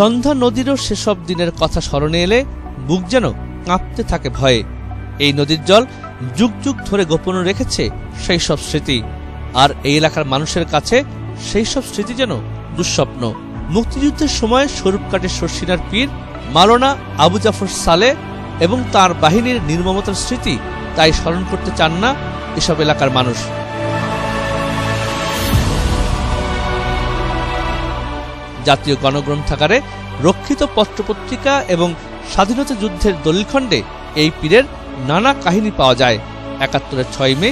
সন্ধ্যা নদীরও সেসব দিনের কথা স্মরণে এলে বুক যেন কাঁপতে থাকে ভয়ে। এই নদীর জল যুগ যুগ ধরে গোপন রেখেছে সেই সব স্মৃতি, আর এই এলাকার মানুষের কাছে সেই সব স্মৃতি যেন দুঃস্বপ্ন। মুক্তিযুদ্ধের সময় স্বরূপকাঠের শর্ষিনার পীর মাওলানা আবু জাফর সালেহ এবং তার বাহিনীর নির্মমতার স্মৃতি তাই স্মরণ করতে চান না এসব এলাকার মানুষ। জাতীয় গণগ্রন্থাগারে রক্ষিত পত্রপত্রিকা এবং স্বাধীনতা যুদ্ধের দলিলখণ্ডে এই পীরের নানা কাহিনী পাওয়া যায়। ৭১-এর ৬ মে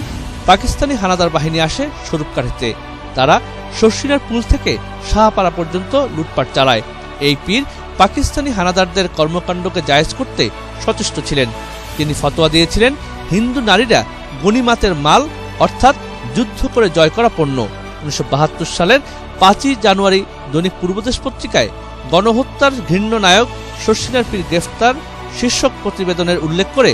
পাকিস্তানি হানাদার বাহিনী আসে স্বরূপকাঠিতে। তারা শর্ষিনার পুল থেকে শাহপাড়া পর্যন্ত লুটপাট চালায়। এই পীর পাকিস্তানি হানাদারদের কর্মকাণ্ডকে জায়েজ করতে সচেষ্ট ছিলেন। তিনি ফতোয়া দিয়েছিলেন হিন্দু নারীরা গনিমাতের মাল অর্থাৎ যুদ্ধ করে জয় করা পণ্য। ১৯৭২ সালের ৫ই জানুয়ারি দৈনিক পূর্বদেশ পত্রিকায় গণহত্যার ঘৃণ্য নায়ক শর্ষিনার পীর গ্রেফতার শীর্ষক প্রতিবেদনের উল্লেখ করে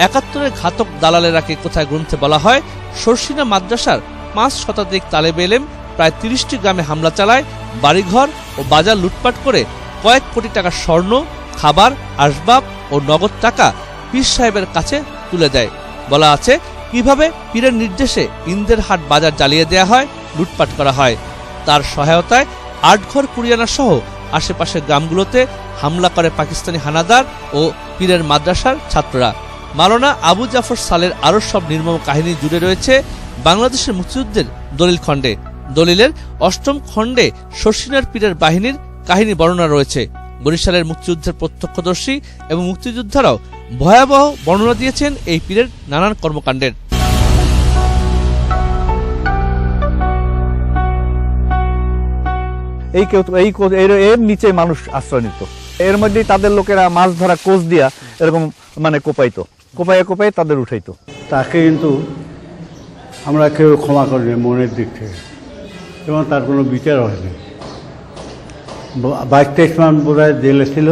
৭১-এর ঘাতক দালালেরাকে কোথায় গ্রন্থে বলা হয়, শর্ষিনা মাদ্রাসার ৫ শতাধিক তালেবে এলেম প্রায় ৩০টি গ্রামে হামলা চালায়, বাড়িঘর ও বাজার লুটপাট করে কয়েক কোটি টাকার স্বর্ণ, খাবার, আসবাব ও নগদ টাকা পীর সাহেবের কাছে তুলে দেয়। বলা আছে কিভাবে পীরের নির্দেশে ইন্দেরহাট বাজার জ্বালিয়ে দেয়া হয়, লুটপাট করা হয়। তার সহায়তায় আটঘর কুরিয়ানা সহ আশেপাশের গ্রামগুলোতে হামলা করে পাকিস্তানি হানাদার ও পীরের মাদ্রাসার ছাত্ররা। মাওলানা আবু জাফর সালের আরও সব নির্মম কাহিনী জুড়ে রয়েছে বাংলাদেশের মুক্তিযুদ্ধের দলিল খণ্ডে। দলিলের ৮ম খণ্ডে শর্ষিনার পীরের বাহিনীর কাহিনী বর্ণনা রয়েছে। বরিশালের মুক্তিযুদ্ধের প্রত্যক্ষদর্শী এবং মুক্তিযোদ্ধারাও ভয়াবহ বর্ণনা দিয়েছেন এই পীরের নানান কর্মকাণ্ডের। এর নিচে মানুষ আশ্রয় নিত। এর মধ্যে তাদের লোকেরা মাছ ধরা কোচ দিয়া এরকম কোপাইতো, কোপাই তাদের উঠাইতো। তাকে কিন্তু আমরা কেউ ক্ষমা করিনি মনের দিক থেকে, এবং তার কোনো বিচার হয়নি। ২২-২৩ মান বোধ হয় জেলে ছিল,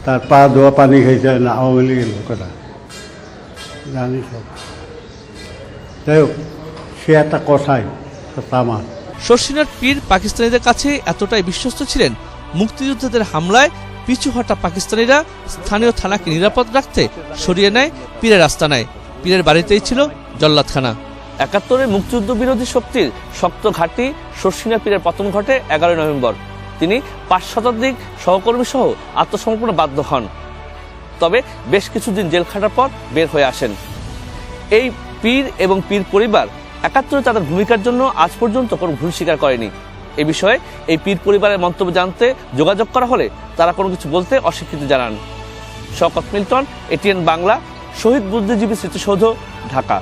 তার পা ধোয়া পানি খেয়েছে না আওয়ামী লীগের লোকেরা, জানি সব। যাই হোক, সে একটা কথাই তামার। শর্ষিনার পীর পাকিস্তানিদের কাছে এতটাই বিশ্বস্ত ছিলেন, মুক্তিযোদ্ধাদের হামলায় পিছু হটা পাকিস্তানিরা স্থানীয় থানাকে নিরাপদ রাখতে সরিয়ে নেয় পীরের আস্তানায়। পীরের বাড়িতেই ছিল জল্লাদখানা। ৭১-এর মুক্তিযুদ্ধ বিরোধী শক্তির শক্ত ঘাঁটি শর্ষিনা পীরের পতন ঘটে ১১ নভেম্বর। তিনি ৫ শতাধিক সহকর্মী সহ আত্মসমর্পণে বাধ্য হন, তবে বেশ কিছুদিন জেল খাটার পর বের হয়ে আসেন। এই পীর এবং পীর পরিবার ৭১-এ তাদের ভূমিকার জন্য আজ পর্যন্ত কোনো ভুল স্বীকার করেনি। এ বিষয়ে এই পীর পরিবারের মন্তব্য জানতে যোগাযোগ করা হলে তারা কোনো কিছু বলতে অস্বীকৃতি জানান। শওকত মিল্টন, এটিএন বাংলা, শহীদ বুদ্ধিজীবী স্মৃতিসৌধ, ঢাকা।